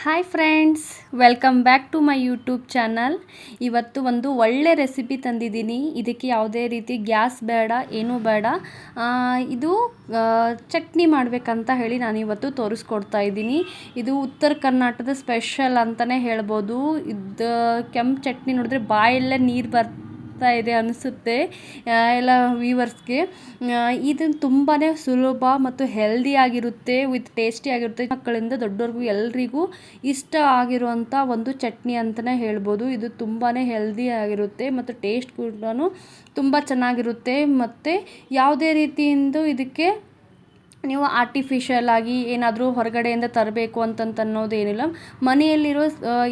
Hi friends, welcome back to my YouTube channel. ಇವತ್ತು ಒಂದು ಒಳ್ಳೆ ರೆಸಿಪಿ ತಂದಿದ್ದೀನಿ. ಇದಕ್ಕೆ ಯಾವುದೇ ರೀತಿ ಗ್ಯಾಸ್ ಬೇಡ, ಏನೂ ಬೇಡ. ಇದು ಚಟ್ನಿ ಮಾಡಬೇಕಂತ ಹೇಳಿ ನಾನು ಇವತ್ತು ತೋರಿಸ್ಕೊಡ್ತಾ ಇದ್ದೀನಿ. ಇದು ಉತ್ತರ ಕರ್ನಾಟಕದ ಸ್ಪೆಷಲ್ ಅಂತಲೇ ಹೇಳ್ಬೋದು. ಇದು ಕೆಂಪು ಚಟ್ನಿ ನೋಡಿದ್ರೆ ಬಾಯೆಲ್ಲ ನೀರು ಇದೆ ಅನಿಸುತ್ತೆ ಎಲ್ಲ ವ್ಯೂವರ್ಸ್ಗೆ. ಇದು ತುಂಬಾ ಸುಲಭ ಮತ್ತು ಹೆಲ್ದಿ ಆಗಿರುತ್ತೆ, ವಿತ್ ಟೇಸ್ಟಿ ಆಗಿರುತ್ತೆ. ಮಕ್ಕಳಿಂದ ದೊಡ್ಡವ್ರಿಗೂ ಎಲ್ರಿಗೂ ಇಷ್ಟ ಆಗಿರುವಂಥ ಒಂದು ಚಟ್ನಿ ಅಂತಲೇ ಹೇಳ್ಬೋದು. ಇದು ತುಂಬಾ ಹೆಲ್ದಿ ಆಗಿರುತ್ತೆ ಮತ್ತು ಟೇಸ್ಟ್ ಕೂಡ ತುಂಬ ಚೆನ್ನಾಗಿರುತ್ತೆ. ಮತ್ತು ಯಾವುದೇ ರೀತಿಯಿಂದ ಇದಕ್ಕೆ ನೀವು ಆರ್ಟಿಫಿಷಿಯಲ್ ಆಗಿ ಏನಾದರೂ ಹೊರಗಡೆಯಿಂದ ತರಬೇಕು ಅನ್ನೋದೇನಿಲ್ಲ. ಮನೆಯಲ್ಲಿರೋ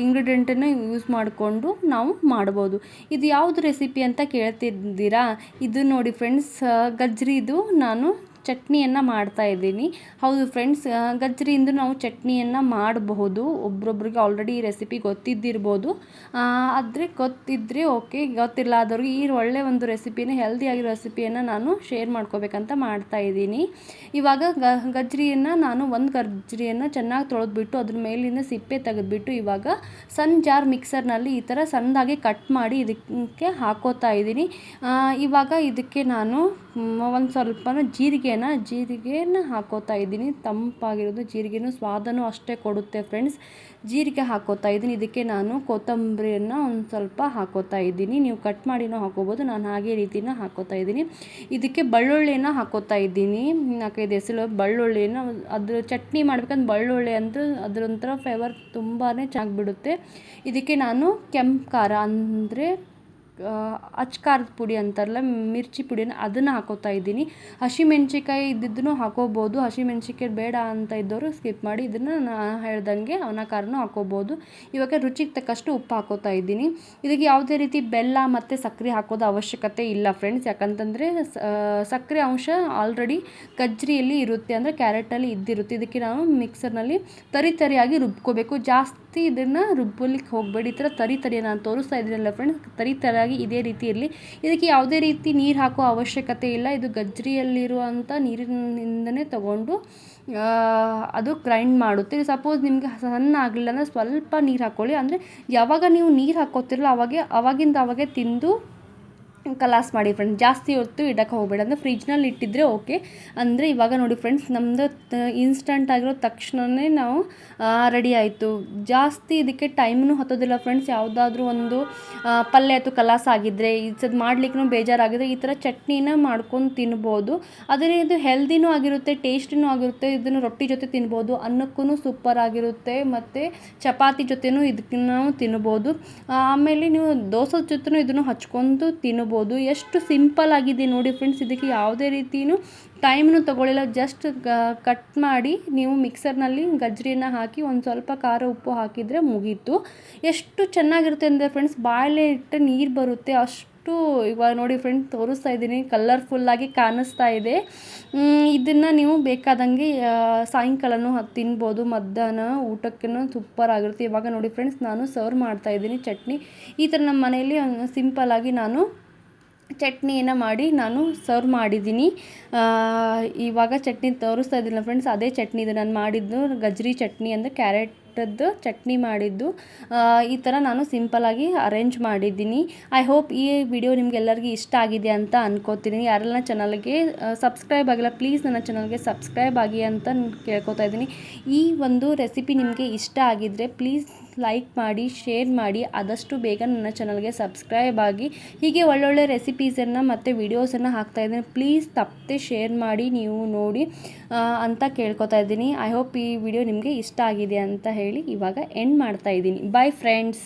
ಇಂಗ್ರೀಡಿಯೆಂಟನ್ನು ಯೂಸ್ ಮಾಡಿಕೊಂಡು ನಾವು ಮಾಡ್ಬೋದು. ಇದು ಯಾವುದು ರೆಸಿಪಿ ಅಂತ ಕೇಳ್ತಿದ್ದೀರಾ? ಇದು ನೋಡಿ ಫ್ರೆಂಡ್ಸ್, ಗಜ್ರಿದು ನಾನು ಚಟ್ನಿಯನ್ನು ಮಾಡ್ತಾ ಇದ್ದೀನಿ. ಹೌದು ಫ್ರೆಂಡ್ಸ್, ಗಜ್ರಿಯಿಂದ ನಾವು ಚಟ್ನಿಯನ್ನು ಮಾಡಬಹುದು. ಒಬ್ರೊಬ್ರಿಗೆ ಆಲ್ರೆಡಿ ಈ ರೆಸಿಪಿ ಗೊತ್ತಿದ್ದಿರ್ಬೋದು. ಆದರೆ ಗೊತ್ತಿದ್ದರೆ ಓಕೆ, ಗೊತ್ತಿಲ್ಲ ಆದವ್ರಿಗೆ ಈ ಒಳ್ಳೆ ಒಂದು ರೆಸಿಪಿನ, ಹೆಲ್ದಿ ಆಗಿರೋ ರೆಸಿಪಿಯನ್ನು ನಾನು ಶೇರ್ ಮಾಡ್ಕೋಬೇಕಂತ ಮಾಡ್ತಾ ಇದ್ದೀನಿ. ಇವಾಗ ಗಜ್ರಿಯನ್ನು ನಾನು ಒಂದು ಗಜ್ರಿಯನ್ನು ಚೆನ್ನಾಗಿ ತೊಳೆದ್ಬಿಟ್ಟು ಅದ್ರ ಮೇಲಿನ ಸಿಪ್ಪೆ ತೆಗೆದುಬಿಟ್ಟು ಇವಾಗ ಸಣ್ಣ ಜಾರ್ ಮಿಕ್ಸರ್ನಲ್ಲಿ ಈ ಥರ ಸಣ್ಣದಾಗಿ ಕಟ್ ಮಾಡಿ ಇದಕ್ಕೆ ಹಾಕೋತಾ ಇದ್ದೀನಿ. ಇವಾಗ ಇದಕ್ಕೆ ನಾನು ಒಂದು ಸ್ವಲ್ಪ ಜೀರಿಗೆನ ಹಾಕೋತಾ ಇದ್ದೀನಿ. ತಂಪಾಗಿರೋದು ಜೀರಿಗೆನೂ ಸ್ವಾದನೂ ಅಷ್ಟೇ ಕೊಡುತ್ತೆ ಫ್ರೆಂಡ್ಸ್. ಜೀರಿಗೆ ಹಾಕೋತಾ ಇದ್ದೀನಿ. ಇದಕ್ಕೆ ನಾನು ಕೊತ್ತಂಬರಿಯನ್ನು ಒಂದು ಸ್ವಲ್ಪ ಹಾಕೋತಾ ಇದ್ದೀನಿ. ನೀವು ಕಟ್ ಮಾಡಿನೂ ಹಾಕೋಬೋದು, ನಾನು ಹಾಗೆ ರೀತಿನ ಹಾಕೋತಾ ಇದ್ದೀನಿ. ಇದಕ್ಕೆ ಬೆಳ್ಳುಳ್ಳಿನ ಹಾಕೋತಾ ಇದ್ದೀನಿ. 4-5 ಎಸಳು ಬೆಳ್ಳುಳ್ಳಿನ, ಅದ್ರ ಚಟ್ನಿ ಮಾಡ್ಬೇಕಂದ್ರೆ ಬೆಳ್ಳುಳ್ಳಿ ಅಂದ್ರೆ ಅದರೊಂಥರ ಫ್ಲೇವರ್ ತುಂಬಾ ಚೆನ್ನಾಗಿ ಬಿಡುತ್ತೆ. ಇದಕ್ಕೆ ನಾನು ಕೆಂಪು ಖಾರ ಅಂದರೆ ಖಾರದ ಪುಡಿ ಅಂತಾರಲ್ಲ, ಮಿರ್ಚಿ ಪುಡಿನ, ಅದನ್ನು ಹಾಕೋತಾ ಇದ್ದೀನಿ. ಹಸಿಮೆಣ್ಸಿಕಾಯಿ ಇದ್ದಿದ್ದನ್ನು ಹಾಕೋಬೋದು. ಹಸಿಮೆಣ್ಸಿಕಾಯಿ ಬೇಡ ಅಂತ ಇದ್ದವರು ಸ್ಕಿಪ್ ಮಾಡಿ ಇದನ್ನು ನಾನು ಹೇಳ್ದಂಗೆ ಅವನ ಖಾರನೂ ಹಾಕೋಬೋದು. ಇವಾಗ ರುಚಿಗೆ ತಕ್ಕಷ್ಟು ಉಪ್ಪು ಹಾಕೋತಾ ಇದ್ದೀನಿ. ಇದಕ್ಕೆ ಯಾವುದೇ ರೀತಿ ಬೆಲ್ಲ ಮತ್ತು ಸಕ್ಕರೆ ಹಾಕೋದು ಅವಶ್ಯಕತೆ ಇಲ್ಲ ಫ್ರೆಂಡ್ಸ್. ಯಾಕಂತಂದರೆ ಸಕ್ಕರೆ ಅಂಶ ಆಲ್ರೆಡಿ ಗಜ್ರಿಯಲ್ಲಿ ಇರುತ್ತೆ, ಅಂದರೆ ಕ್ಯಾರೆಟಲ್ಲಿ ಇದ್ದಿರುತ್ತೆ. ಇದಕ್ಕೆ ನಾವು ಮಿಕ್ಸರ್ನಲ್ಲಿ ತರಿಯಾಗಿ ರುಬ್ಕೋಬೇಕು. ಜಾಸ್ತಿ ಇದನ್ನು ರುಬ್ಬಲಿಕ್ಕೆ ಹೋಗಬೇಡಿ. ಈ ಥರ ತರಿ ನಾನು ತೋರಿಸ್ತಾ ಇದ್ದೀನಲ್ಲ ಫ್ರೆಂಡ್ಸ್, ತರಿಯಾಗಿ ಇದೇ ರೀತಿ ಇರಲಿ. ಇದಕ್ಕೆ ಯಾವುದೇ ರೀತಿ ನೀರು ಹಾಕೋ ಅವಶ್ಯಕತೆ ಇಲ್ಲ. ಇದು ಗಜ್ರಿಯಲ್ಲಿರುವಂಥ ನೀರಿನಿಂದನೇ ತಗೊಂಡು ಅದು ಗ್ರೈಂಡ್ ಮಾಡುತ್ತೆ. ಸಪೋಸ್ ನಿಮಗೆ ಸಣ್ಣ ಆಗಲಿಲ್ಲ ಅಂದರೆ ಸ್ವಲ್ಪ ನೀರು ಹಾಕ್ಕೊಳ್ಳಿ. ಅಂದರೆ ಯಾವಾಗ ನೀವು ನೀರು ಹಾಕ್ಕೋತಿರಲ್ಲ ಅವಾಗಿಂದ ತಿಂದು ಕಲಾಸ್ ಮಾಡಿ ಫ್ರೆಂಡ್ಸ್. ಜಾಸ್ತಿ ಹೊತ್ತು ಇಡಕ್ಕೆ ಹೋಗಬೇಡ, ಅಂದರೆ ಫ್ರಿಜ್ನಲ್ಲಿ ಇಟ್ಟಿದ್ರೆ ಓಕೆ. ಅಂದರೆ ಇವಾಗ ನೋಡಿ ಫ್ರೆಂಡ್ಸ್, ನಮ್ಮದು ಇನ್ಸ್ಟಂಟ್ ಆಗಿರೋ ತಕ್ಷಣವೇ ನಾವು ರೆಡಿ ಆಯಿತು. ಜಾಸ್ತಿ ಇದಕ್ಕೆ ಟೈಮ್ನೂ ಹತ್ತೋದಿಲ್ಲ ಫ್ರೆಂಡ್ಸ್. ಯಾವುದಾದ್ರೂ ಒಂದು ಪಲ್ಯ ಆಯಿತು ಕಲಾಸ್ ಆಗಿದ್ದರೆ, ಇದು ಮಾಡ್ಲಿಕ್ಕೂ ಬೇಜಾರಾಗಿದ್ದರೆ ಈ ಥರ ಚಟ್ನಿನ ಮಾಡ್ಕೊಂಡು ತಿನ್ಬೋದು. ಆದರೆ ಇದು ಹೆಲ್ದಿನೂ ಆಗಿರುತ್ತೆ, ಟೇಸ್ಟಿನೂ ಆಗಿರುತ್ತೆ. ಇದನ್ನು ರೊಟ್ಟಿ ಜೊತೆ ತಿನ್ಬೋದು, ಅನ್ನಕ್ಕೂ ಸೂಪರ್ ಆಗಿರುತ್ತೆ, ಮತ್ತು ಚಪಾತಿ ಜೊತೆನೂ ಇದಕ್ಕೆ ನಾವು ತಿನ್ಬೋದು. ಆಮೇಲೆ ನೀವು ದೋಸೆ ಜೊತೆನೂ ಇದನ್ನು ಹಚ್ಕೊಂಡು ತಿನ್ಬೋದು. ಎಷ್ಟು ಸಿಂಪಲ್ ಆಗಿದೆ ನೋಡಿ ಫ್ರೆಂಡ್ಸ್. ಇದಕ್ಕೆ ಯಾವುದೇ ರೀತಿಯೂ ಟೈಮ್ನು ತಗೊಳ್ಳಿಲ್ಲ. ಜಸ್ಟ್ ಕಟ್ ಮಾಡಿ ನೀವು ಮಿಕ್ಸರ್ನಲ್ಲಿ ಗಜ್ರಿನ ಹಾಕಿ ಒಂದು ಸ್ವಲ್ಪ ಖಾರ ಉಪ್ಪು ಹಾಕಿದರೆ ಮುಗೀತು. ಎಷ್ಟು ಚೆನ್ನಾಗಿರುತ್ತೆ ಅಂದರೆ ಫ್ರೆಂಡ್ಸ್, ಬಾಯಲ್ಲೇ ಇಟ್ಟು ನೀರು ಬರುತ್ತೆ ಅಷ್ಟು. ಇವಾಗ ನೋಡಿ ಫ್ರೆಂಡ್ಸ್, ತೋರಿಸ್ತಾ ಇದ್ದೀನಿ, ಕಲರ್ಫುಲ್ಲಾಗಿ ಕಾಣಿಸ್ತಾ ಇದೆ. ಇದನ್ನು ನೀವು ಬೇಕಾದಂಗೆ ಸಾಯಂಕಾಲನೂ ತಿನ್ಬೋದು, ಮಧ್ಯಾಹ್ನ ಊಟಕ್ಕೂ ಸೂಪರ್ ಆಗಿರುತ್ತೆ. ಇವಾಗ ನೋಡಿ ಫ್ರೆಂಡ್ಸ್, ನಾನು ಸರ್ವ್ ಮಾಡ್ತಾ ಇದ್ದೀನಿ ಚಟ್ನಿ. ಈ ಥರ ನಮ್ಮ ಮನೆಯಲ್ಲಿ ಸಿಂಪಲ್ಲಾಗಿ ನಾನು ಚಟ್ನಿಯನ್ನು ಮಾಡಿ ನಾನು ಸರ್ವ್ ಮಾಡಿದ್ದೀನಿ. ಇವಾಗ ಚಟ್ನಿ ತೋರಿಸ್ತಾ ಇದ್ದಿಲ್ಲ ಫ್ರೆಂಡ್ಸ್, ಅದೇ ಚಟ್ನಿ ಇದು ನಾನು ಮಾಡಿದ್ದು ಗಜ್ರಿ ಚಟ್ನಿ, ಅಂದರೆ ಕ್ಯಾರೆಟದ್ದು ಚಟ್ನಿ ಮಾಡಿದ್ದು. ಈ ಥರ ನಾನು ಸಿಂಪಲ್ಲಾಗಿ ಅರೇಂಜ್ ಮಾಡಿದ್ದೀನಿ. ಐ ಹೋಪ್ ಈ ವಿಡಿಯೋ ನಿಮಗೆಲ್ಲರಿಗೂ ಇಷ್ಟ ಆಗಿದೆ ಅಂತ ಅನ್ಕೋತೀನಿ. ಯಾರೆಲ್ಲ ಚಾನಲ್ಗೆ ಸಬ್ಸ್ಕ್ರೈಬ್ ಆಗಿಲ್ಲ, ಪ್ಲೀಸ್ ನನ್ನ ಚಾನಲ್ಗೆ ಸಬ್ಸ್ಕ್ರೈಬ್ ಆಗಿ ಅಂತ ಕೇಳ್ಕೊತಾ ಇದ್ದೀನಿ. ಈ ಒಂದು ರೆಸಿಪಿ ನಿಮಗೆ ಇಷ್ಟ ಆಗಿದ್ದರೆ ಪ್ಲೀಸ್ ಲೈಕ್ ಮಾಡಿ, ಶೇರ್ ಮಾಡಿ, ಆದಷ್ಟು ಬೇಗ ನನ್ನ ಚಾನಲ್ಗೆ ಸಬ್ಸ್ಕ್ರೈಬ್ ಆಗಿ. ಹೀಗೆ ಒಳ್ಳೊಳ್ಳೆ ರೆಸಿಪೀಸನ್ನು ಮತ್ತು ವಿಡಿಯೋಸನ್ನು ಹಾಕ್ತಾಯಿದ್ದೀನಿ. ಪ್ಲೀಸ್ ತಪ್ಪದೆ ಶೇರ್ ಮಾಡಿ ನೀವು ನೋಡಿ ಅಂತ ಕೇಳ್ಕೊತಾ ಇದ್ದೀನಿ. ಐ ಹೋಪ್ ಈ ವಿಡಿಯೋ ನಿಮಗೆ ಇಷ್ಟ ಆಗಿದೆ ಅಂತ ಹೇಳಿ ಇವಾಗ ಎಂಡ್ ಮಾಡ್ತಾ ಇದ್ದೀನಿ. Bye friends.